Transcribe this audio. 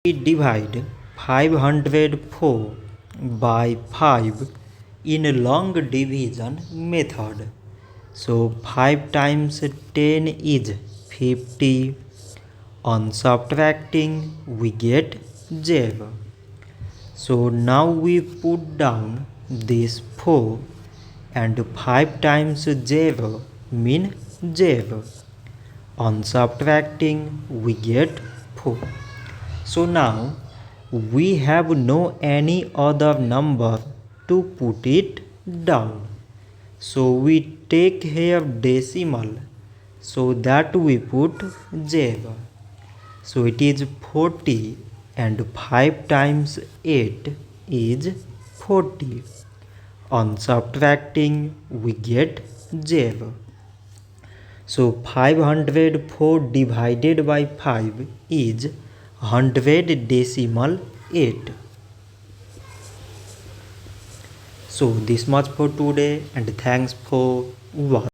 We divide 504 by 5 in a long division method. So 5 times 10 is 50. On subtracting we get 0. So now we put down this 4 and 5 times 0 mean 0. On subtracting we get 4. So now we have no any other number to put it down. So we take here decimal, so that we put 0. So it is 40 and 5 times 8 is 40. On subtracting we get 0. So 504 divided by 5 is 100 decimal 8. So this much for today and thanks for watching.